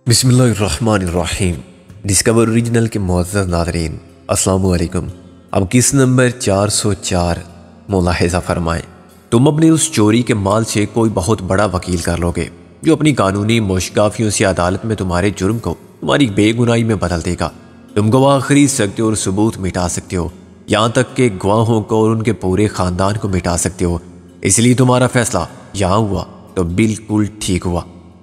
بسم اللہ الرحمن الرحیم۔ ڈسکور اوریجنل کے معزز ناظرین، السلام علیکم۔ اب کس نمبر 404 ملاحظہ فرمائیں۔ تم اپنے اس چوری کے مال سے کوئی بہت بڑا وکیل کر لو گے جو اپنی قانونی موشگافیوں سے عدالت میں تمہارے جرم کو تمہاری بے گناہی میں بدل دے گا۔ تم گواہ خرید سکتے ہو اور ثبوت مٹا سکتے ہو، یہاں تک کہ گواہوں کو اور ان کے پورے خاندان کو مٹا سکتے ہو۔ اس لیے تمہارا فیصلہ یہاں ہوا تو بالکل ٹھیک ہوا۔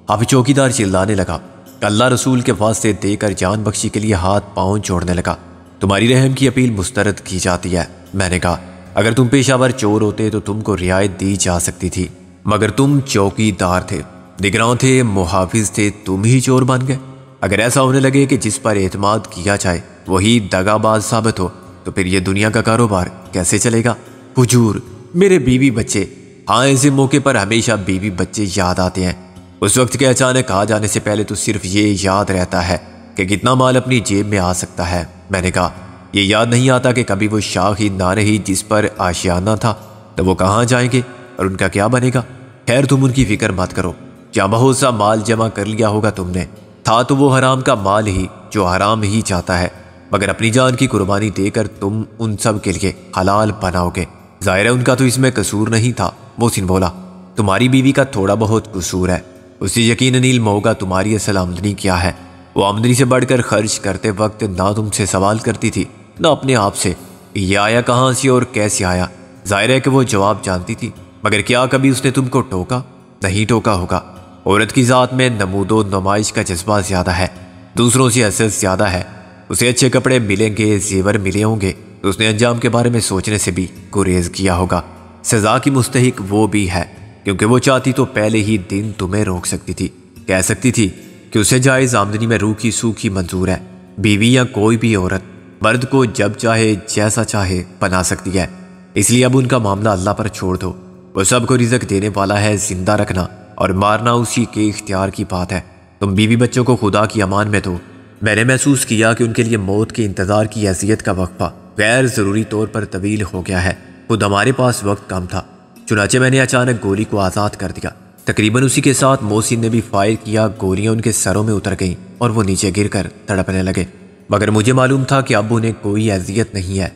اب چوکیدار چلانے لگا، اللہ رسول کے واسطے دے کر جان بخشی کے لیے ہاتھ پاؤں جوڑنے لگا۔ تمہاری رحم کی اپیل مسترد کی جاتی ہے۔ میں نے کہا اگر تم پیشہ ور چور ہوتے تو تم کو رعایت دی جا سکتی تھی، مگر تم چوکیدار تھے، نگراں تھے، محافظ تھے، تم ہی چور بن گئے۔ اگر ایسا ہونے لگے کہ جس پر اعتماد کیا جائے وہی دغا باز ثابت ہو تو پھر یہ دنیا کا کاروبار کیسے چلے گا؟ حضور، میرے بیوی بچے۔ ہاں، ایسے موقع پر ہمیشہ بیوی بچے یاد آتے ہیں۔ اس وقت کے اچانک آ جانے سے پہلے تو صرف یہ یاد رہتا ہے کہ کتنا مال اپنی جیب میں آ سکتا ہے۔ میں نے کہا یہ یاد نہیں آتا کہ کبھی وہ شاخ ہی نہ رہی جس پر آشیانہ تھا تو وہ کہاں جائیں گے اور ان کا کیا بنے گا؟ خیر، تم ان کی فکر مت کرو۔ کیا بہت سا مال جمع کر لیا ہوگا تم نے، تھا تو وہ حرام کا مال ہی جو حرام ہی چاہتا ہے، مگر اپنی جان کی قربانی دے کر تم ان سب کے لیے حلال بناؤ گے۔ ظاہر ہے ان کا تو اس میں قصور نہیں تھا۔ محسن بولا تمہاری بیوی کا تھوڑا بہت قصور ہے، اسے یقیناً علم ہوگا تمہاری اصل آمدنی کیا ہے۔ وہ آمدنی سے بڑھ کر خرچ کرتے وقت نہ تم سے سوال کرتی تھی نہ اپنے آپ سے یہ آیا کہاں سے اور کیسے آیا۔ ظاہر ہے کہ وہ جواب جانتی تھی، مگر کیا کبھی اس نے تم کو ٹوکا؟ نہیں ٹوکا ہوگا۔ عورت کی ذات میں نمود و نمائش کا جذبہ زیادہ ہے، دوسروں سے حسد زیادہ ہے۔ اسے اچھے کپڑے ملیں گے، زیور ملے ہوں گے تو اس نے انجام کے بارے میں سوچنے سے بھی گریز کیا ہوگا۔ سزا کی مستحق وہ بھی ہے کیونکہ وہ چاہتی تو پہلے ہی دن تمہیں روک سکتی تھی، کہہ سکتی تھی کہ اسے جائز آمدنی میں روکھی سوکھی منظور ہے۔ بیوی یا کوئی بھی عورت مرد کو جب چاہے جیسا چاہے بنا سکتی ہے، اس لیے اب ان کا معاملہ اللہ پر چھوڑ دو۔ وہ سب کو رزق دینے والا ہے، زندہ رکھنا اور مارنا اسی کے اختیار کی بات ہے۔ تم بیوی بچوں کو خدا کی امان میں دو۔ میں نے محسوس کیا کہ ان کے لیے موت کے انتظار کی حیثیت کا وقفہ غیر ضروری طور پر طویل ہو گیا ہے۔ خود ہمارے پاس وقت کم تھا، چنانچہ میں نے اچانک گولی کو آزاد کر دیا۔ تقریباً اسی کے ساتھ محسن نے بھی فائر کیا، گولیاں ان کے سروں میں اتر گئیں اور وہ نیچے گر کر تڑپنے لگے۔ مگر مجھے معلوم تھا کہ اب انہیں کوئی اذیت نہیں ہے۔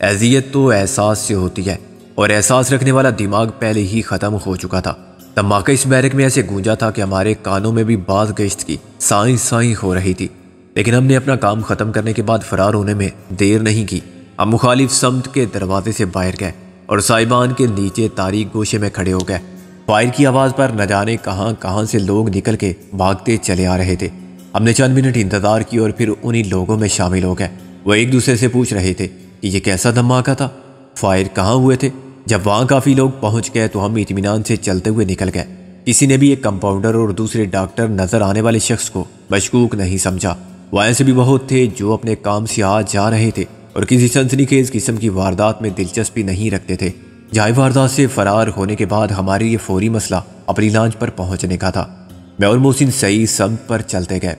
اذیت تو احساس سے ہوتی ہے اور احساس رکھنے والا دماغ پہلے ہی ختم ہو چکا تھا۔ دھماکہ اس بیرک میں ایسے گونجا تھا کہ ہمارے کانوں میں بھی باز گشت کی سائیں سائیں ہو رہی تھی، لیکن ہم نے اپنا کام ختم کرنے کے بعد فرار ہونے میں دیر نہیں کی۔ ہم مخالف سمت کے دروازے سے باہر گئے اور سائبان کے نیچے تاریک گوشے میں کھڑے ہو گئے۔ فائر کی آواز پر نہ جانے کہاں کہاں سے لوگ نکل کے بھاگتے چلے آ رہے تھے۔ ہم نے چند منٹ انتظار کی اور پھر انہی لوگوں میں شامل ہو گئے۔ وہ ایک دوسرے سے پوچھ رہے تھے کہ یہ کیسا دھماکہ تھا، فائر کہاں ہوئے تھے۔ جب وہاں کافی لوگ پہنچ گئے تو ہم اطمینان سے چلتے ہوئے نکل گئے۔ کسی نے بھی ایک کمپاؤنڈر اور دوسرے ڈاکٹر نظر آنے والے شخص کو مشکوک نہیں سمجھا۔ وہ ایسے بھی بہت تھے جو اپنے کام سے آ جا رہے تھے اور کسی سنسنی خیز قسم کی واردات میں دلچسپی نہیں رکھتے تھے۔ جائے واردات سے فرار ہونے کے بعد ہمارے یہ فوری مسئلہ اپنی لانچ پر پہنچنے کا تھا۔ میں اور محسن صحیح سمت پر چلتے گئے۔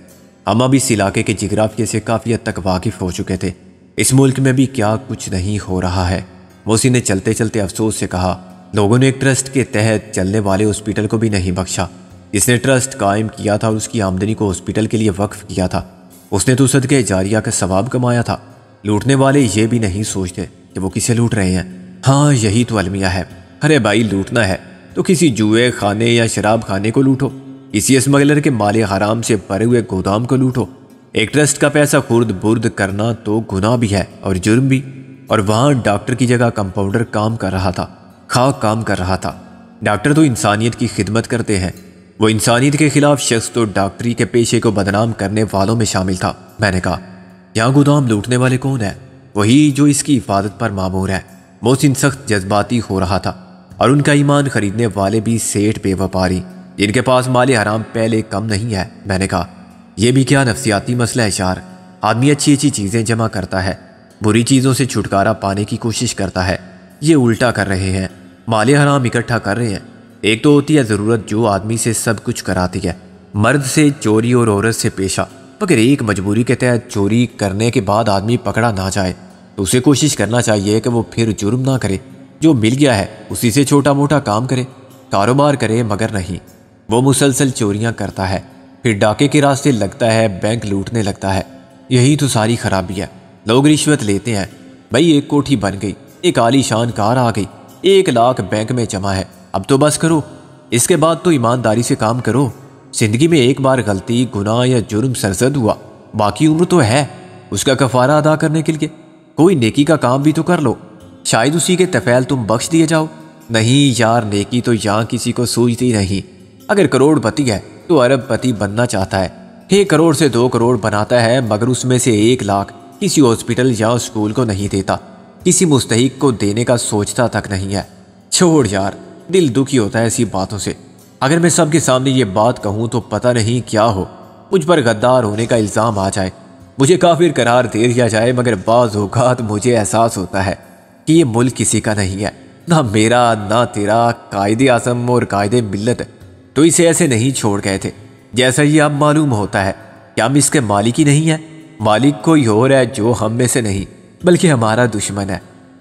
ہم اب اس علاقے کے جغرافیے سے کافی حد تک واقف ہو چکے تھے۔ اس ملک میں بھی کیا کچھ نہیں ہو رہا ہے۔ محسن نے چلتے چلتے افسوس سے کہا لوگوں نے ایک ٹرسٹ کے تحت چلنے والے ہاسپٹل کو بھی نہیں بخشا۔ جس نے ٹرسٹ قائم کیا تھا اور اس کی آمدنی کو ہاسپٹل کے لیے وقف کیا تھا، اس نے تو صدقہ جاریہ کا ثواب کمایا تھا۔ لوٹنے والے یہ بھی نہیں سوچتے کہ وہ کسے لوٹ رہے ہیں۔ ہاں، یہی تو المیہ ہے۔ ارے بھائی، لوٹنا ہے تو کسی جوئے خانے یا شراب خانے کو لوٹو، کسی اسمگلر کے مال حرام سے بھرے ہوئے گودام کو لوٹو۔ ایک ٹرسٹ کا پیسہ خرد برد کرنا تو گناہ بھی ہے اور جرم بھی۔ اور وہاں ڈاکٹر کی جگہ کمپاؤنڈر کام کر رہا تھا، خاک کام کر رہا تھا۔ ڈاکٹر تو انسانیت کی خدمت کرتے ہیں، وہ انسانیت کے خلاف شخص تو ڈاکٹری کے پیشے کو بدنام کرنے والوں میں شامل تھا۔ میں نے کہا یہاں گودام لوٹنے والے کون ہیں؟ وہی جو اس کی حفاظت پر مامور ہے۔ محسن سخت جذباتی ہو رہا تھا اور ان کا ایمان خریدنے والے بھی سیٹ بے وپاری جن کے پاس مال حرام پہلے کم نہیں ہے۔ میں نے کہا یہ بھی کیا نفسیاتی مسئلہ ہے یار؟ آدمی اچھی اچھی چیزیں جمع کرتا ہے، بری چیزوں سے چھٹکارا پانے کی کوشش کرتا ہے، یہ الٹا کر رہے ہیں، مال حرام اکٹھا کر رہے ہیں۔ ایک تو ہوتی ہے ضرورت جو آدمی سے سب کچھ کراتی ہے، مرد سے چوری اور عورت سے پیشہ، مگر ایک مجبوری کے تحت چوری کرنے کے بعد آدمی پکڑا نہ جائے تو اسے کوشش کرنا چاہیے کہ وہ پھر جرم نہ کرے، جو مل گیا ہے اسی سے چھوٹا موٹا کام کرے، کاروبار کرے، مگر نہیں، وہ مسلسل چوریاں کرتا ہے۔ پھر ڈاکے کے راستے لگتا ہے، بینک لوٹنے لگتا ہے۔ یہی تو ساری خرابی ہے، لوگ رشوت لیتے ہیں۔ بھائی ایک کوٹھی بن گئی، ایک عالی شان کار آ گئی، 1 لاکھ بینک میں جمع ہے، اب تو بس کرو، اس کے بعد تو ایمانداری سے کام کرو۔ زندگی میں ایک بار غلطی، گناہ یا جرم سرزد ہوا، باقی عمر تو ہے اس کا کفارہ ادا کرنے کے لیے، کوئی نیکی کا کام بھی تو کر لو، شاید اسی کے طفیل تم بخش دیے جاؤ۔ نہیں یار، نیکی تو یہاں کسی کو سوچتی نہیں۔ اگر کروڑ پتی ہے تو ارب پتی بننا چاہتا ہے، 1 کروڑ سے 2 کروڑ بناتا ہے، مگر اس میں سے 1 لاکھ کسی ہاسپٹل یا اسکول کو نہیں دیتا، کسی مستحق کو دینے کا سوچتا تک نہیں ہے۔ چھوڑ یار، دل دکھی ہوتا ہے ایسی باتوں سے۔ اگر میں سب کے سامنے یہ بات کہوں تو پتہ نہیں کیا ہو، مجھ پر غدار ہونے کا الزام آ جائے، مجھے کافر قرار دے دیا جائے، مگر بعض اوقات مجھے احساس ہوتا ہے کہ یہ ملک کسی کا نہیں ہے، نہ میرا نہ تیرا۔ قائد اعظم اور قائد ملت تو اسے ایسے نہیں چھوڑ گئے تھے جیسا یہ اب معلوم ہوتا ہے کہ ہم اس کے مالک ہی نہیں ہیں۔ مالک کوئی اور ہے جو ہم میں سے نہیں بلکہ ہمارا دشمن ہے۔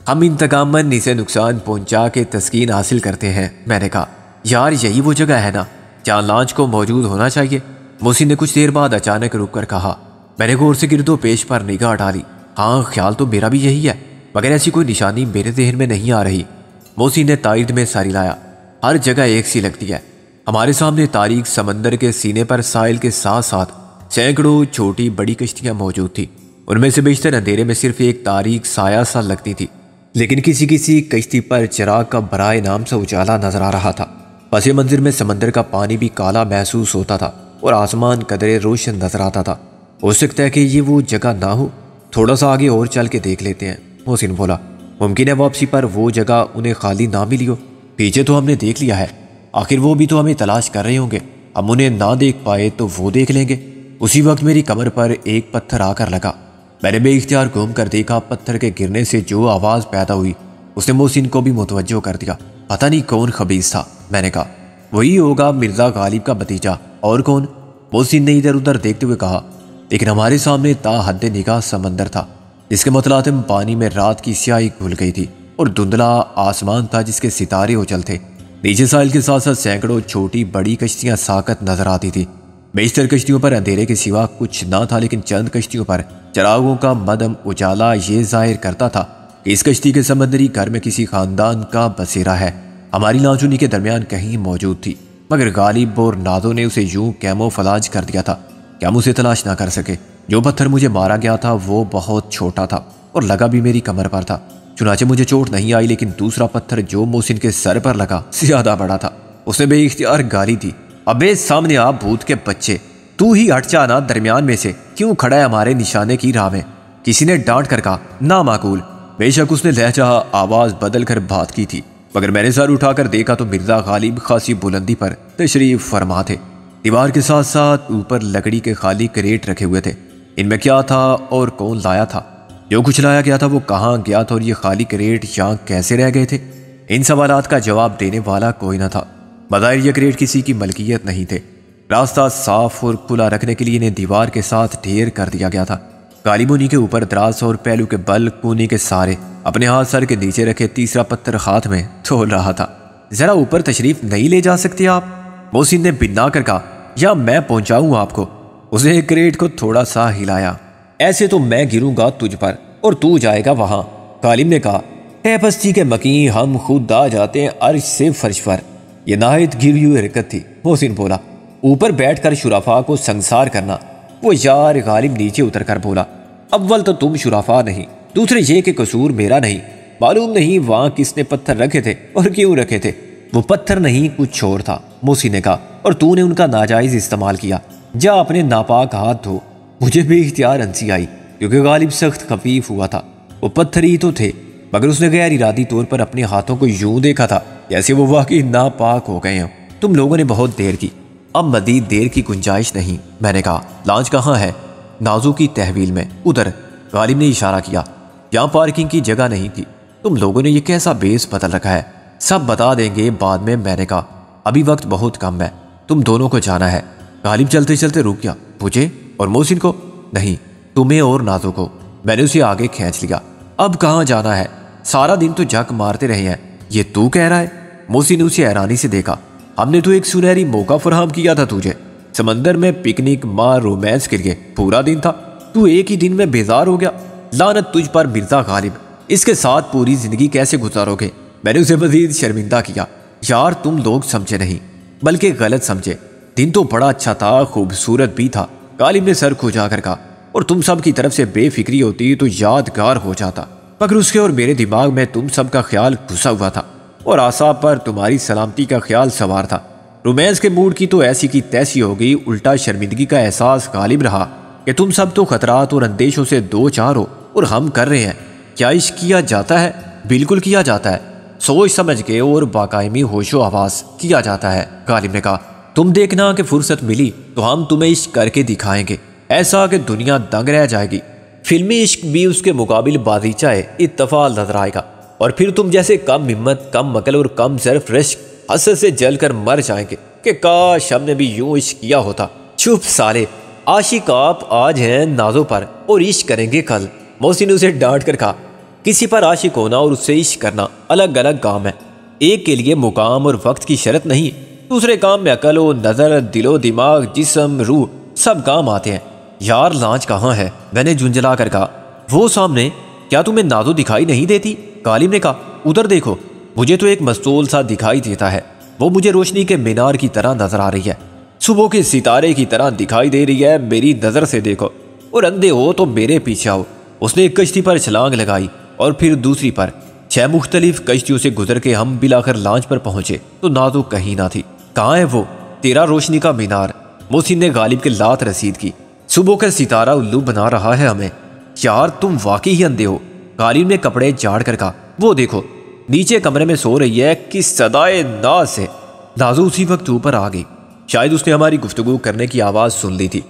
ہم انتقاماً اسے نقصان پہنچا کے تسکین حاصل کرتے ہیں۔ میں نے کہا یار یہی وہ جگہ ہے نا جہاں لانچ کو موجود ہونا چاہیے۔ محسن نے کچھ دیر بعد اچانک رک کر کہا۔ میں نے غور سے گرد و پیش پر نگاہ ڈالی۔ ہاں خیال تو میرا بھی یہی ہے، مگر ایسی کوئی نشانی میرے ذہن میں نہیں آ رہی۔ محسن نے تائید میں ساری لایا۔ ہر جگہ ایک سی لگتی ہے۔ ہمارے سامنے تاریک سمندر کے سینے پر ساحل کے ساتھ ساتھ سینکڑوں چھوٹی بڑی کشتیاں موجود تھیں، ان میں سے بیشتر اندھیرے میں صرف ایک تاریک سایہ سا لگتی تھی، لیکن کسی کسی کشتی پر چراغ کا برائے نام سے اجالا نظر آ رہا تھا۔ پس منظر میں سمندر کا پانی بھی کالا محسوس ہوتا تھا اور آسمان قدرے روشن نظر آتا تھا۔ ہو سکتا ہے کہ یہ وہ جگہ نہ ہو، تھوڑا سا آگے اور چل کے دیکھ لیتے ہیں۔ محسن بولا ممکن ہے واپسی پر وہ جگہ انہیں خالی نہ ملی ہو، پیچھے تو ہم نے دیکھ لیا ہے، آخر وہ بھی تو ہمیں تلاش کر رہے ہوں گے، ہم انہیں نہ دیکھ پائے تو وہ دیکھ لیں گے۔ اسی وقت میری کمر پر ایک پتھر آ کر لگا۔ میں نے بے اختیار گھوم کر دیکھا، پتھر کے گرنے سے جو آواز پیدا ہوئی اس نے محسن کو بھی متوجہ کر دیا۔ پتہ نہیں کون خبیث تھا۔ میں نے کہا وہی ہوگا مرزا غالب کا بھتیجا، اور کون؟ محسن نے ادھر ادھر دیکھتے ہوئے کہا۔ لیکن ہمارے سامنے تا حد نگاہ سمندر تھا جس کے متلاطم پانی میں رات کی سیاہی گھل گئی تھی، اور دھندلا آسمان تھا جس کے ستارے اجل تھے۔ نیچے ساحل کے ساتھ ساتھ سینکڑوں چھوٹی بڑی کشتیاں ساکت نظر آتی تھی۔ بیشتر کشتیوں پر اندھیرے کے سوا کچھ نہ تھا، لیکن چند کشتیوں پر چراغوں کا مدھم اجالا یہ ظاہر کرتا تھا کہ اس کشتی کے سمندری گھر میں کسی خاندان کا بسیرا ہے۔ ہماری لانچونی کے درمیان کہیں موجود تھی، مگر غالب اور نادوں نے اسے یوں کیمو فلاج کر دیا تھا کہ ہم اسے تلاش نہ کر سکے۔ جو پتھر مجھے مارا گیا تھا وہ بہت چھوٹا تھا اور لگا بھی میری کمر پر تھا، چنانچہ مجھے چوٹ نہیں آئی، لیکن دوسرا پتھر جو محسن کے سر پر لگا زیادہ بڑا تھا۔ اس نے بے اختیار گالی دی، ابے سامنے آپ بھوت کے بچے، تو ہی ہٹ جانا درمیان میں سے، کیوں کھڑا ہے ہمارے نشانے کی راہ میں؟ کسی نے ڈانٹ کر کہا نامعقول۔ بے شک اس نے لہجہ آواز بدل کر بات کی تھی، مگر میں نے سر اٹھا کر دیکھا تو مرزا غالب خاصی بلندی پر تشریف فرما تھے۔ دیوار کے ساتھ ساتھ اوپر لکڑی کے خالی کریٹ رکھے ہوئے تھے۔ ان میں کیا تھا اور کون لایا تھا؟ جو کچھ لایا گیا تھا وہ کہاں گیا تھا، اور یہ خالی کریٹ یہاں کیسے رہ گئے تھے؟ ان سوالات کا جواب دینے والا کوئی نہ تھا۔ بظاہر یہ کریٹ کسی کی ملکیت نہیں تھے۔ راستہ صاف اور کھلا رکھنے کے لیے انہیں دیوار کے ساتھ ڈھیر کر دیا گیا تھا۔ غالب انہی کے اوپر دراز اور پہلو کے بل کونی کے سارے اپنے ہاتھ سر کے نیچے رکھے تیسرا پتھر ہاتھ میں تول رہا تھا۔ ذرا اوپر تشریف نہیں لے جا سکتے آپ؟ محسن نے بنا کر کہا، یا میں پہنچاؤں آپ کو؟ اس نے کریٹ کو تھوڑا سا ہلایا۔ ایسے تو میں گروں گا تجھ پر اور تو جائے گا وہاں۔ غالب نے کہا، اے پستی کے مکین، ہم خود آ جاتے ہیں عرش سے فرش پر۔ یہ نہایت گری ہوئی حرکت تھی۔ محسن بولا، اوپر بیٹھ کر شرفا کو سنگسار کرنا۔ وہ یار، غالب نیچے اتر کر بولا، اول تو تم شرفا نہیں، دوسرے یہ کہ قصور میرا نہیں۔ معلوم نہیں وہاں کس نے پتھر رکھے تھے اور کیوں رکھے تھے۔ وہ پتھر نہیں کچھ اور تھا، محسن نے کہا، اور تو نے ان کا ناجائز استعمال کیا۔ جا اپنے ناپاک ہاتھ دھو۔ مجھے بے اختیار ہنسی آئی کیونکہ غالب سخت خفیف ہوا تھا۔ وہ پتھر ہی تو تھے، مگر اس نے غیر ارادی طور پر اپنے ہاتھوں کو یوں دیکھا تھا جیسے وہ واقعی ناپاک ہو گئے ہوں۔ تم لوگوں نے بہت دیر کی، اب مزید دیر کی گنجائش نہیں۔ میں نے کہا، لانچ کہاں ہے؟ نازو کی تحویل میں، ادھر۔ غالب نے اشارہ کیا۔ یہاں پارکنگ کی جگہ نہیں تھی۔ تم لوگوں نے یہ کیسا بیس بدل رکھا ہے؟ سب بتا دیں گے بعد میں۔ میں نے کہا، ابھی وقت بہت کم ہے، تم دونوں کو جانا ہے۔ غالب چلتے چلتے رک گیا۔ مجھے اور محسن کو؟ نہیں، تمہیں اور نازو کو۔ میں نے اسے آگے کھینچ لیا۔ اب کہاں جانا ہے؟ سارا دن تو جھک مارتے رہے ہیں، یہ تو کہہ رہا ہے؟ محسن نے اسے حیرانی سے دیکھا۔ ہم نے تو ایک سنہری موقع فراہم کیا تھا تجھے، سمندر میں پکنک ماں رومانس کے لیے پورا دن تھا، تو ایک ہی دن میں بیزار ہو گیا۔ لعنت تجھ پر مرزا غالب، اس کے ساتھ پوری زندگی کیسے گزارو گے؟ میں نے اسے مزید شرمندہ کیا۔ یار تم لوگ سمجھے نہیں بلکہ غلط سمجھے، دن تو بڑا اچھا تھا، خوبصورت بھی تھا، غالب نے سر کھجا کر کہا، اور تم سب کی طرف سے بے فکری ہوتی تو یادگار ہو جاتا، مگر اس کے اور میرے دماغ میں تم سب کا خیال گھسا ہوا تھا اور اعصاب پر تمہاری سلامتی کا خیال سوار تھا۔ رومانس کے موڈ کی تو ایسی کی تیسی ہو گئی، الٹا شرمندگی کا احساس غالب رہا کہ تم سب تو خطرات اور اندیشوں سے دو چار ہو اور ہم کر رہے ہیں۔ کیا عشق کیا جاتا ہے؟ بالکل کیا جاتا ہے، سوچ سمجھ کے اور باقاعدگی ہوش و حواس کیا جاتا ہے، غالب نے کہا۔ تم دیکھنا کہ فرصت ملی تو ہم تمہیں عشق کر کے دکھائیں گے، ایسا کہ دنیا دنگ رہ جائے گی۔ فلمی عشق بھی اس کے مقابل بازیچہ اتفاق نظر آئے گا، اور پھر تم جیسے کم ہمت، کم عقل اور کم ظرف رشک حسد سے جل کر مر جائیں گے کہ کاش ہم نے بھی یوں عشق کیا ہوتا۔ چپ سالے، عاشق آپ آج ہیں نازوں پر اور عشق کریں گے کل، محسن نے اسے ڈانٹ کر کہا۔ کسی پر عاشق ہونا اور اس سے عشق کرنا الگ الگ کام ہے، ایک کے لیے مقام اور وقت کی شرط نہیں، دوسرے کام میں عقل و نظر، دل و دماغ، جسم، روح سب کام آتے ہیں۔ یار لانچ کہاں ہے؟ میں نے جھنجلا کر کہا۔ وہ سامنے، کیا تمہیں نازو دکھائی نہیں دیتی؟ غالب نے کہا، ادھر دیکھو، مجھے تو ایک مستول سا دکھائی دیتا ہے، وہ مجھے روشنی کے مینار کی طرح نظر آ رہی ہے، صبح کے ستارے کی طرح دکھائی دے رہی ہے، میری نظر سے دیکھو، اور اندھے ہو تو میرے پیچھے آؤ۔ اس نے ایک کشتی پر چھلانگ لگائی اور پھر دوسری پر، 6 مختلف کشتیوں سے گزر کے ہم بلاخر لانچ پر پہنچے تو نازو کہیں نہ تھی۔ کہاں ہے وہ تیرا روشنی کا مینار؟ محسن نے غالب کے لات رسید کی۔ صبح کا ستارہ الو بنا رہا ہے ہمیں۔ یار تم واقعی ہی اندھے ہو، غالب نے کپڑے جھاڑ کر کہا۔ وہ دیکھو نیچے کمرے میں سو رہی ہے، کس صدائے ناز سے۔ نازو اسی وقت اوپر آ گئی، شاید اس نے ہماری گفتگو کرنے کی آواز سن لی تھی۔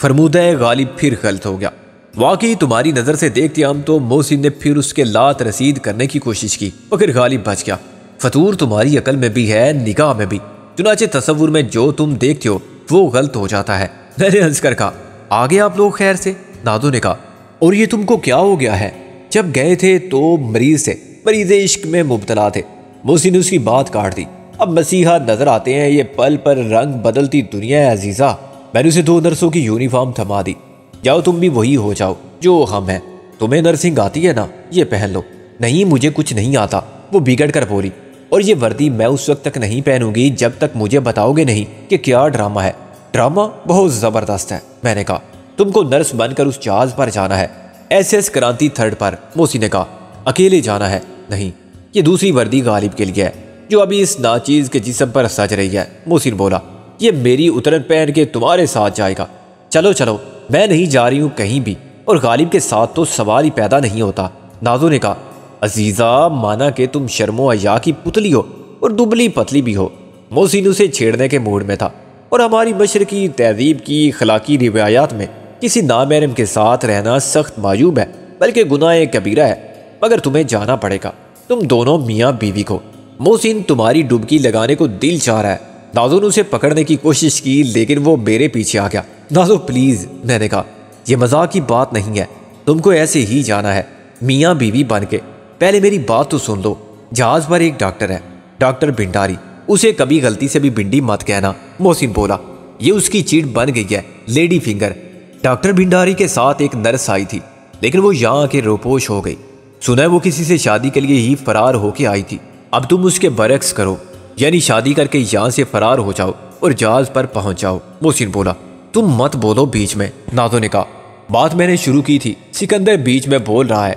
فرمودہ غالب پھر غلط ہو گیا، واقعی تمہاری نظر سے دیکھتے ہم تو۔ محسن نے پھر اس کے لات رسید کرنے کی کوشش کی مگر غالب بچ گیا۔ فطور تمہاری عقل میں بھی ہے، نگاہ میں بھی، چنانچہ تصور میں جو تم دیکھتے ہو وہ غلط ہو جاتا ہے۔ میں نے ہنس کر کہا، آگے آپ لوگ خیر سے؟ نازو نے کہا، اور یہ تم کو کیا ہو گیا ہے؟ جب گئے تھے تو مریض عشق میں مبتلا تھے۔ محسن نے اس کی بات کاٹ دی۔ اب مسیحا نظر آتے ہیں، یہ پل پر رنگ بدلتی دنیا ہے عزیزہ۔ میں نے اسے 2 نرسوں کی یونیفارم تھما دی۔ جاؤ تم بھی وہی ہو جاؤ جو ہم ہیں۔ تمہیں نرسنگ آتی ہے نا، یہ پہن لو۔ نہیں مجھے کچھ نہیں آتا، وہ بگڑ کر بولی، اور یہ وردی میں اس وقت تک نہیں پہنوں گی جب تک مجھے بتاؤ گے نہیں کہ کیا ڈرامہ ہے۔ ڈرامہ بہت زبردست ہے، میں نے کہا۔ تم کو نرس بن کر اس جہاز پر جانا ہے، SS کرانتی 3 پر۔ محسن نے کہا، اکیلے جانا ہے؟ نہیں، یہ دوسری وردی غالب کے لیے ہے جو ابھی اس ناچیز کے جسم پر سج رہی ہے۔ محسن بولا، یہ میری اترن پہن کے تمہارے ساتھ جائے گا۔ چلو چلو، میں نہیں جا رہی ہوں کہیں بھی، اور غالب کے ساتھ تو سوال ہی پیدا نہیں ہوتا۔ نازو نے کہا، عزیزہ مانا کہ تم شرم و حیا کی پتلی ہو اور دبلی پتلی بھی ہو۔ محسن اسے چھیڑنے کے موڈ میں تھا، اور ہماری مشرقی تہذیب کی اخلاقی روایات میں کسی نامحرم کے ساتھ رہنا سخت معیوب ہے، بلکہ گناہ کبیرہ ہے، مگر تمہیں جانا پڑے گا، تم دونوں میاں بیوی کو۔ محسن تمہاری ڈبکی لگانے کو دل چاہ رہا ہے۔ نازو نے اسے پکڑنے کی کوشش کی لیکن وہ میرے پیچھے آ گیا۔ نازو پلیز، میں نے کہا، یہ مذاق کی بات نہیں ہے، تم کو ایسے ہی جانا ہے میاں بیوی بن کے۔ پہلے میری بات تو سن لو۔ جہاز پر ایک ڈاکٹر ہے، ڈاکٹر بھنڈاری، اسے کبھی غلطی سے بھی بھنڈی مت کہنا۔ محسن بولا، یہ اس کی چیٹ بن گئی ہے، لیڈی فنگر۔ ڈاکٹر بھنڈاری کے ساتھ ایک نرس آئی تھی لیکن وہ یہاں کے روپوش ہو گئی، سنا ہے وہ کسی سے شادی کے لیے ہی فرار ہو کے آئی تھی۔ اب تم اس کے برعکس کرو، یعنی شادی کر کے یہاں سے فرار ہو جاؤ اور جہاز پر پہنچ جاؤ۔ محسن بولا، تم مت بولو بیچ میں۔ نازو نے کہا، بات میں نے شروع کی تھی، سکندر بیچ میں بول رہا ہے۔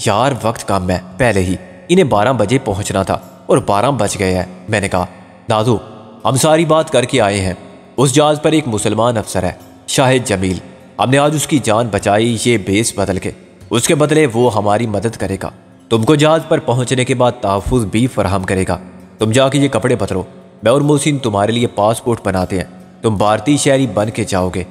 یار وقت کم ہے، پہلے ہی انہیں 12 بجے پہنچنا تھا اور 12 بج گئے ہیں۔ میں نے کہا، نازو ہم ساری بات کر کے آئے ہیں، اس جہاز پر ایک مسلمان افسر ہے، شاہد جمیل، ہم نے آج اس کی جان بچائی، یہ بیس بدل کے، اس کے بدلے وہ ہماری مدد کرے گا، تم کو جہاز پر پہنچنے کے بعد تحفظ بھی فراہم کرے گا۔ تم جا کے یہ کپڑے بدلو، میں اور محسن تمہارے لیے پاسپورٹ بناتے ہیں، تم بھارتی شہری بن کے جاؤ گے۔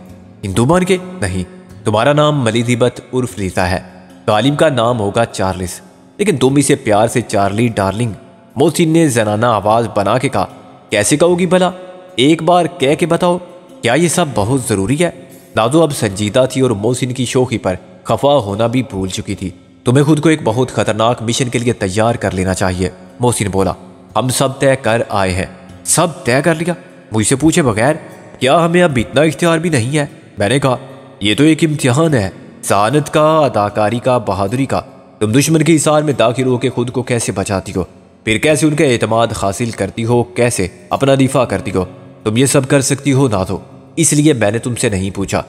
ہندو بن کے؟ نہیں، تمہارا نام ملیدیبت عرف لیتا ہے، غالب کا نام ہوگا چارلس، لیکن تم اسے پیار سے چارلی ڈارلنگ۔ محسن نے زنانہ آواز بنا کے کہا، کیسے کہو گی بھلا؟ ایک بار کہہ کے بتاؤ، کیا یہ سب بہت ضروری ہے؟ نازو اب سنجیدہ تھی اور محسن کی شوخی پر خفا ہونا بھی بھول چکی تھی۔ تمہیں خود کو ایک بہت خطرناک مشن کے لیے تیار کر لینا چاہیے، محسن بولا۔ ہم سب طے کر آئے ہیں۔ سب طے کر لیا؟ مجھ سے پوچھے بغیر؟ کیا ہمیں اب اتنا اختیار بھی نہیں ہے؟ میں نے کہا یہ تو ایک امتحان ہے، ذہانت کا، اداکاری کا، بہادری کا۔ تم دشمن کے حصار میں داخل ہو کے خود کو کیسے بچاتی ہو، پھر کیسے ان کا اعتماد حاصل کرتی ہو، کیسے اپنا دفاع کرتی ہو؟ تم یہ سب کر سکتی ہو نازو، اس لیے میں نے تم سے نہیں پوچھا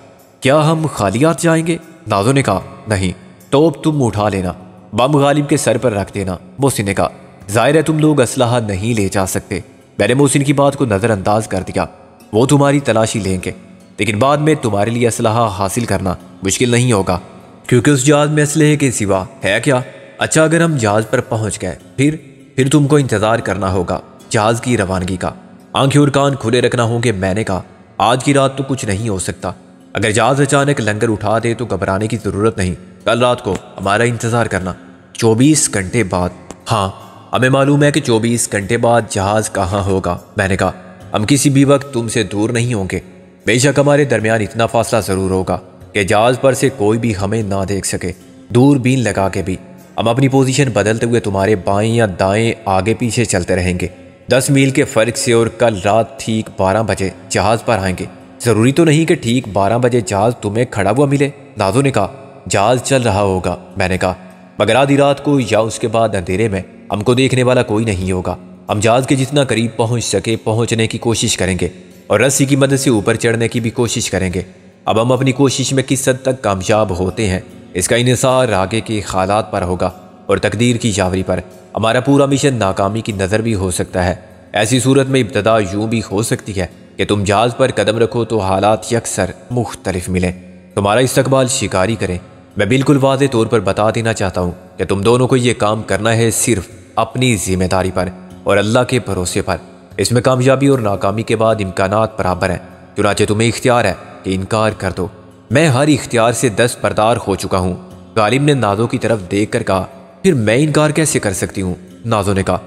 کیا ہم خالی ہاتھ جائیں گے؟ نازو نے کہا نہیں، توپ تم اٹھا لینا، بم غالب کے سر پر رکھ دینا۔ محسن نے کہا ظاہر ہے تم لوگ اسلحہ نہیں لے جا سکتے۔ میں نے محسن کی بات کو نظر انداز کر دیا، وہ تمہاری تلاشی لیں گے لیکن بعد میں تمہارے لیے اسلحہ حاصل کرنا مشکل نہیں ہوگا، کیونکہ اس جہاز میں اسلحے کے سوا ہے کیا؟ اچھا اگر ہم جہاز پر پہنچ گئے پھر تم کو انتظار کرنا ہوگا جہاز کی روانگی کا۔ آنکھیں اور کان کھلے رکھنا ہوں گے۔ میں نے کہا آج کی رات تو کچھ نہیں ہو سکتا، اگر جہاز اچانک لنگر اٹھا دے تو گھبرانے کی ضرورت نہیں، کل رات کو ہمارا انتظار کرنا۔ 24 گھنٹے بعد؟ ہاں ہمیں معلوم ہے کہ 24 گھنٹے بعد جہاز کہاں ہوگا۔ میں نے کہا ہم کسی بھی وقت تم سے دور نہیں ہوں گے، بے شک ہمارے درمیان اتنا فاصلہ ضرور ہوگا کہ جہاز پر سے کوئی بھی ہمیں نہ دیکھ سکے، دور بین لگا کے بھی۔ ہم اپنی پوزیشن بدلتے ہوئے تمہارے بائیں یا دائیں آگے پیچھے چلتے رہیں گے 10 میل کے فرق سے، اور کل رات ٹھیک 12 بجے جہاز پر آئیں گے۔ ضروری تو نہیں کہ ٹھیک 12 بجے جہاز تمہیں کھڑا ہوا ملے۔ نازو نے کہا جہاز چل رہا ہوگا۔ میں نے کہا مگر آدھی رات کو یا اس کے بعد اندھیرے میں ہم کو دیکھنے والا کوئی نہیں ہوگا، ہم جہاز کے جتنا قریب پہنچ سکے پہنچنے کی کوشش کریں گے اور رسی کی مدد سے اوپر چڑھنے کی بھی کوشش کریں گے۔ اب ہم اپنی کوشش میں کس حد تک کامیاب ہوتے ہیں اس کا انحصار آگے کے حالات پر ہوگا اور تقدیر کی جاوری پر۔ ہمارا پورا مشن ناکامی کی نظر بھی ہو سکتا ہے، ایسی صورت میں ابتدا یوں بھی ہو سکتی ہے کہ تم جہاز پر قدم رکھو تو حالات یکسر مختلف ملیں، تمہارا استقبال شکاری کریں۔ میں بالکل واضح طور پر بتا دینا چاہتا ہوں کہ تم دونوں کو یہ کام کرنا ہے صرف اپنی ذمہ داری پر اور اللہ کے بھروسے پر۔ اس میں کامیابی اور ناکامی کے بعد امکانات برابر ہیں، چنانچہ تمہیں اختیار ہے کہ انکار کر دو۔ میں ہر اختیار سے دستبردار ہو چکا ہوں۔ غالب نے نازو کی طرف دیکھ کر کہا پھر میں انکار کیسے کر سکتی ہوں؟ نازو نے کہا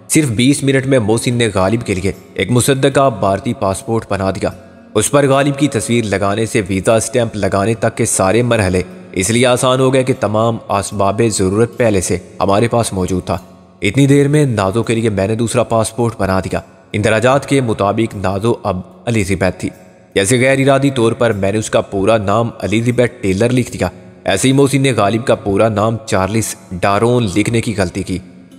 صرف 20 منٹ میں محسن نے غالب کے لیے ایک مصدقہ بھارتی پاسپورٹ بنا دیا، اس پر غالب کی تصویر لگانے سے ویزا سٹیمپ لگانے تک کے سارے مرحلے اس لیے آسان ہو گئے کہ تمام اسباب ضرورت پہلے سے ہمارے پاس موجود تھا۔ اتنی دیر میں نازو کے لیے میں نے دوسرا پاسپورٹ بنا دیا۔ اندراجات کے مطابق نازو اب الیزابتھ تھی، جیسے غیر ارادی طور پر میں نے اس کا پورا نام الیزابتھ ٹیلر لکھ دیا، ایسے ہی محسن نے غالب کا پورا نام چارلس ڈارون لکھنے کی غلطی کی۔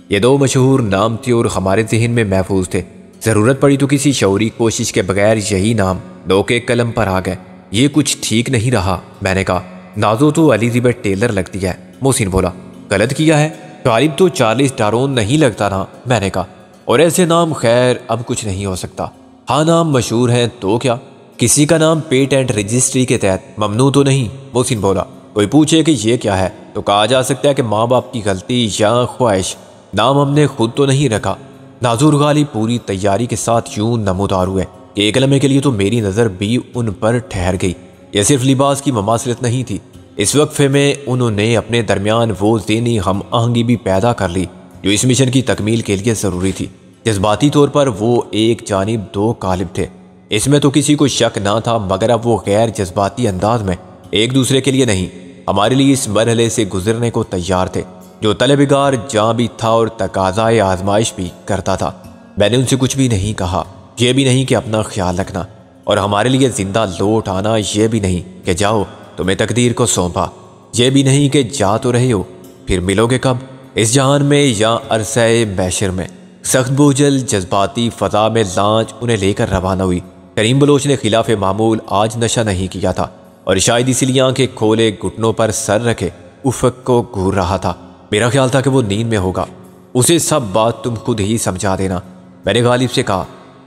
یہ دو مشہور نام تھے اور ہمارے ذہن میں محفوظ تھے، ضرورت پڑی تو کسی شعوری کوشش کے بغیر یہی نام دو کے قلم پر آ گئے۔ یہ کچھ ٹھیک نہیں رہا۔ میں نے کہا نازو تو الیزابتھ ٹیلر لگتی ہے۔ محسن بولا غلط کیا ہے، غالب تو چارلس ڈارون نہیں لگتا نا۔ میں نے کہا اور ایسے نام خیر اب کچھ نہیں ہو سکتا۔ ہاں نام مشہور ہیں تو کیا، کسی کا نام پیٹنٹ رجسٹری کے تحت ممنوع تو نہیں؟ محسن بولا کوئی پوچھے کہ یہ کیا ہے تو کہا جا سکتا ہے کہ ماں باپ کی غلطی یا خواہش، نام ہم نے خود تو نہیں رکھا۔ نازور غالب پوری تیاری کے ساتھ یوں نمودار ہوئے کہ ایک لمحے کے لیے تو میری نظر بھی ان پر ٹھہر گئی۔ یہ صرف لباس کی مماثلت نہیں تھی، اس وقفے میں انہوں نے اپنے درمیان وہ ذہنی ہم آہنگی بھی پیدا کر لی جو اس مشن کی تکمیل کے لیے ضروری تھی۔ جذباتی طور پر وہ ایک جانب دو قالب تھے، اس میں تو کسی کو شک نہ تھا، مگر اب وہ غیر جذباتی انداز میں ایک دوسرے کے لیے نہیں ہمارے لیے اس مرحلے سے گزرنے کو تیار تھے جو طلبگار جاں بھی تھا اور تقاضائے آزمائش بھی کرتا تھا۔ میں نے ان سے کچھ بھی نہیں کہا، یہ بھی نہیں کہ اپنا خیال رکھنا اور ہمارے لیے زندہ لوٹ آنا، یہ بھی نہیں کہ جاؤ تمہیں تقدیر کو سونپا، یہ بھی نہیں کہ جا تو رہے ہو پھر ملو گے کب، اس جہان میں یا عرصہ محشر میں۔ سخت بوجھل جذباتی فضا میں لانچ انہیں لے کر روانہ ہوئی۔ کریم بلوچ نے خلاف معمول آج نشہ نہیں کیا تھا اور شاید اسی لیے آنکھیں کھولے گھٹنوں پر سر رکھے افق کو گھور رہا تھا۔ میرا خیال تھا کہ وہ نیند میں ہوگا، اسے سب بات تم خود ہی سمجھا دینا۔ میں نے غالب سے کہا،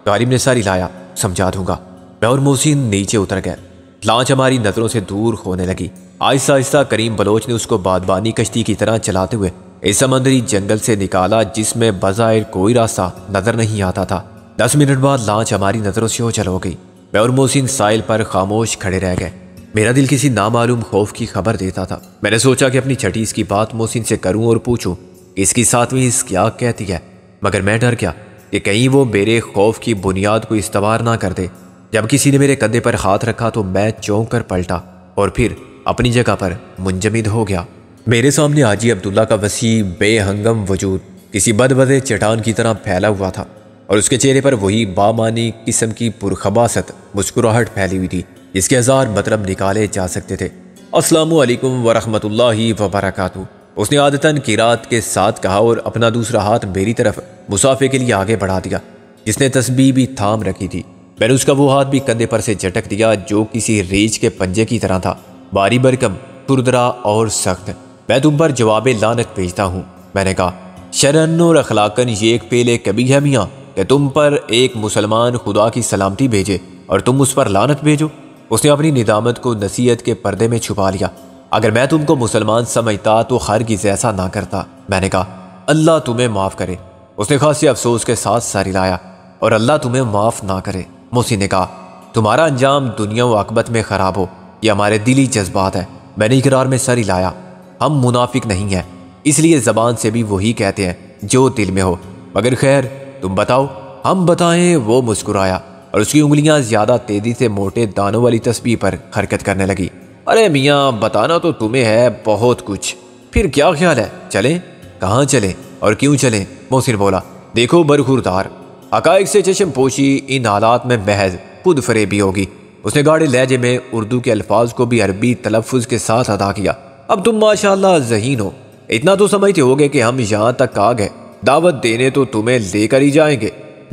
غالب نے سر ہلایا، سمجھا دوں گا۔ میں اور محسن نیچے اتر گئے، لانچ ہماری نظروں سے دور ہونے لگی۔ آہستہ آہستہ کریم بلوچ نے اس کو بادبانی کشتی کی طرح چلاتے ہوئے اس سمندری جنگل سے نکالا جس میں بظاہر کوئی راستہ نظر نہیں آتا تھا۔ 10 منٹ بعد لانچ ہماری نظروں سے اوجھل ہو گئی۔ میں اور محسن ساحل پر خاموش کھڑے رہ گئے۔ میرا دل کسی نامعلوم خوف کی خبر دیتا تھا۔ میں نے سوچا کہ اپنی چھٹی اس کی بات محسن سے کروں اور پوچھوں اس کی ساتویں اس کیا کہتی ہے، مگر میں ڈر گیا کہ کہیں وہ میرے خوف کی بنیاد کو استوار نہ کر دے۔ جب کسی نے میرے کندھے پر ہاتھ رکھا تو میں چونک کر پلٹا اور پھر اپنی جگہ پر منجمد ہو گیا۔ میرے سامنے حاجی عبداللہ کا وسیع بے ہنگم وجود کسی بدوضع چٹان کی طرح پھیلا ہوا تھا۔ اور اس کے چہرے پر وہی بامانی قسم کی پرخباثت مسکراہٹ پھیلی ہوئی تھی جس کے ہزار مطلب نکالے جا سکتے تھے۔ السلام علیکم ورحمۃ اللہ وبرکاتہ، اس نے عادتاً قرات کے ساتھ کہا اور اپنا دوسرا ہاتھ میری طرف مصافحے کے لیے آگے بڑھا دیا، جس نے تسبیح بھی تھام رکھی تھی۔ میں نے اس کا وہ ہاتھ بھی کندھے پر سے جھٹک دیا جو کسی ریچھ کے پنجے کی طرح تھا، باری برکم، تردرا اور سخت۔ میں تم پر جواب لعنت بھیجتا ہوں، میں نے کہا۔ شرعاً اور اخلاقاً یہ ایک فعل کبیح ہے میاں کہ تم پر ایک مسلمان خدا کی سلامتی بھیجے اور تم اس پر لعنت بھیجو۔ اس نے اپنی ندامت کو نصیحت کے پردے میں چھپا لیا۔ اگر میں تم کو مسلمان سمجھتا تو ہرگز ایسا نہ کرتا، میں نے کہا۔ اللہ تمہیں معاف کرے، اس نے خاصے افسوس کے ساتھ سر ہلایا۔ اور اللہ تمہیں معاف نہ کرے، محسن نے کہا۔ تمہارا انجام دنیا و عاقبت میں خراب ہو، یہ ہمارے دلی جذبات ہے، میں نے اقرار میں سر ہلایا۔ ہم منافق نہیں ہیں، اس لیے زبان سے بھی وہی کہتے ہیں جو دل میں ہو، مگر خیر تم بتاؤ۔ ہم بتائیں، وہ مسکرایا اور اس کی انگلیاں زیادہ تیزی سے موٹے دانوں والی تسبیح پر حرکت کرنے لگی۔ ارے میاں بتانا تو تمہیں ہے بہت کچھ، پھر کیا خیال ہے چلیں؟ کہاں چلیں اور کیوں چلیں؟ محسن بولا۔ دیکھو برخوردار، حقائق سے چشم پوشی ان حالات میں محض خود فریبی ہوگی۔ اس نے گاڑے لہجے میں اردو کے الفاظ کو بھی عربی تلفظ کے ساتھ ادا کیا۔ اب تم ماشاءاللہ ذہین ہو، اتنا تو سمجھتے ہوگے کہ ہم یہاں تک آ گئے، دعوت دینے تو تمہیں لے کر ہی جائیں گے۔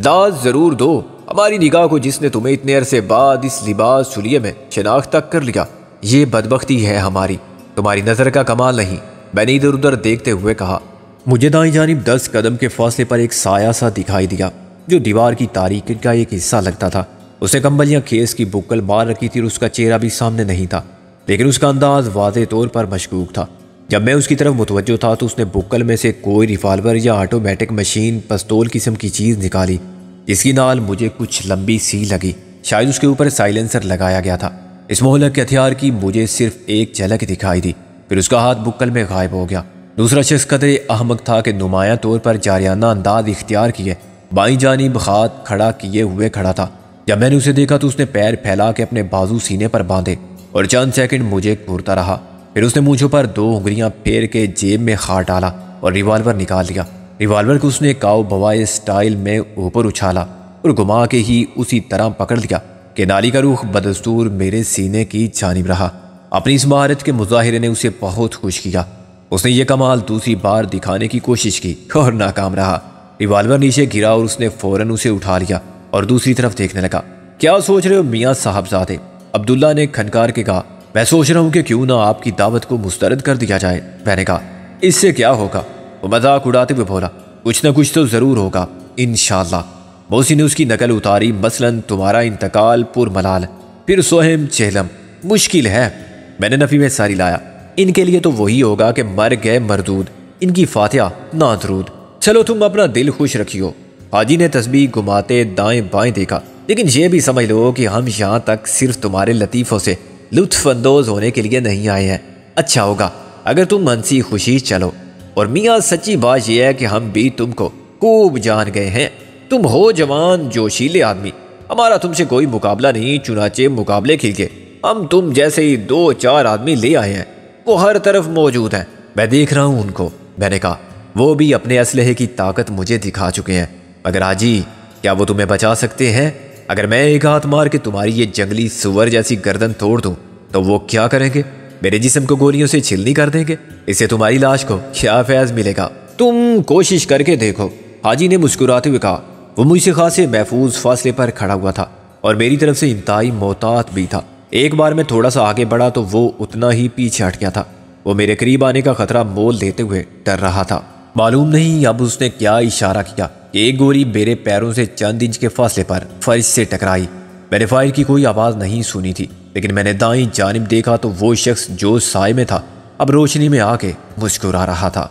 دعوت ضرور دو ہماری نگاہ کو جس نے تمہیں اتنے عرصے بعد اس لباس چلیے میں شناخت تک کر لیا۔ یہ بدبختی ہے ہماری، تمہاری نظر کا کمال نہیں، میں نے ادھر ادھر دیکھتے ہوئے کہا۔ مجھے دائیں جانب 10 قدم کے فاصلے پر ایک سایہ سا دکھائی دیا جو دیوار کی تاریکی کا ایک حصہ لگتا تھا۔ اس نے کمبل یا خیز کی بکل مار رکھی تھی اور اس کا چہرہ بھی سامنے نہیں تھا، لیکن اس کا انداز واضح طور پر مشکوک تھا۔ جب میں اس کی طرف متوجہ تھا تو اس نے بکل میں سے کوئی ریوالور یا آٹومیٹک مشین پستول قسم کی چیز نکالی، جس کی نال مجھے کچھ لمبی سی لگی، شاید اس کے اوپر سائلنسر لگایا گیا تھا۔ اس مہلک کے ہتھیار کی مجھے صرف ایک جھلک دکھائی دی، پھر اس کا ہاتھ بکل میں غائب ہو گیا۔ دوسرا شخص قدرے احمق تھا کہ نمایاں طور پر جاریانہ انداز اختیار کیے بائیں جانب ہاتھ کھڑا کیے ہوئے کھڑا تھا۔ جب میں نے اسے دیکھا تو اس نے پیر پھیلا کے اپنے بازو سینے پر باندھے اور چند سیکنڈ مجھے گھورتا رہا، پھر اس نے مونچھوں پر 2 انگلیاں پھیر کے جیب میں خار ڈالا اور ریوالور نکال لیا۔ ریوالور کو اس نے کاؤ بوائے سٹائل میں اوپر اچھالا اور گھما کے ہی اسی طرح پکڑ لیا کہ نالی کا رخ بدستور میرے سینے کی جانب رہا۔ اپنی اس مہارت کے مظاہرے نے اسے بہت خوش کیا۔ اس نے یہ کمال دوسری بار دکھانے کی کوشش کی اور ناکام رہا۔ ریوالور نیچے گرا اور اس نے فوراً اسے اٹھا لیا اور دوسری طرف دیکھنے لگا۔ کیا سوچ رہے ہو میاں صاحبزادے؟ عبداللہ نے کھنکار کے کہا۔ میں سوچ رہا ہوں کہ کیوں نہ آپ کی دعوت کو مسترد کر دیا جائے، میں نے کہا۔ اس سے کیا ہوگا؟ وہ مذاق اڑاتے ہوئے بولا۔ کچھ نہ کچھ تو ضرور ہوگا انشاءاللہ۔ موسی نے اس کی نقل اتاری، مثلاً تمہارا انتقال پر ملال، پھر سوہم چہلم، مشکل ہے۔ میں نے نفی میں ساری لایا۔ ان کے لیے تو وہی ہوگا کہ مر گئے مردود، ان کی فاتحہ نہ درود۔ چلو تم اپنا دل خوش رکھیو۔ حاجی نے تسبیح گھماتے دائیں بائیں دیکھا۔ لیکن یہ بھی سمجھ لو کہ ہم یہاں تک صرف تمہارے لطیفوں سے لطف اندوز ہونے کے لیے نہیں آئے ہیں۔ اچھا ہوگا اگر تم ہنسی خوشی چلو۔ اور میاں سچی بات یہ ہے کہ ہم بھی تم کو خوب جان گئے ہیں، تم ہو جوان جوشیلے آدمی، ہمارا تم سے کوئی مقابلہ نہیں، چنانچہ مقابلے کے لیے ہم تم جیسے ہی 2-4 آدمی لے آئے ہیں، وہ ہر طرف موجود ہیں۔ میں دیکھ رہا ہوں ان کو، میں نے کہا۔ وہ بھی اپنے اسلحے کی طاقت مجھے دکھا چکے ہیں، مگر حاجی کیا وہ تمہیں بچا سکتے ہیں؟ اگر میں ایک ہاتھ مار کے تمہاری یہ جنگلی سور جیسی گردن توڑ دوں تو وہ کیا کریں گے؟ میرے جسم کو گولیوں سے چھلنی کر دیں گے؟ اس سے تمہاری لاش کو کیا فیض ملے گا؟ تم کوشش کر کے دیکھو، حاجی نے مسکراتے ہوئے کہا۔ وہ مجھ سے خاصے محفوظ فاصلے پر کھڑا ہوا تھا اور میری طرف سے انتہائی محتاط بھی تھا۔ ایک بار میں تھوڑا سا آگے بڑھا تو وہ اتنا ہی پیچھے ہٹ گیا تھا۔ وہ میرے قریب آنے کا خطرہ مول لیتے ہوئے ڈر رہا تھا۔ معلوم نہیں اب اس نے کیا اشارہ کیا کہ ایک گولی میرے پیروں سے چند انچ کے فاصلے پر فرش سے ٹکرائی۔ میں نے فائر کی کوئی آواز نہیں سنی تھی، لیکن میں نے دائیں جانب دیکھا تو وہ شخص جو سائے میں تھا اب روشنی میں آ کے مسکرا رہا تھا۔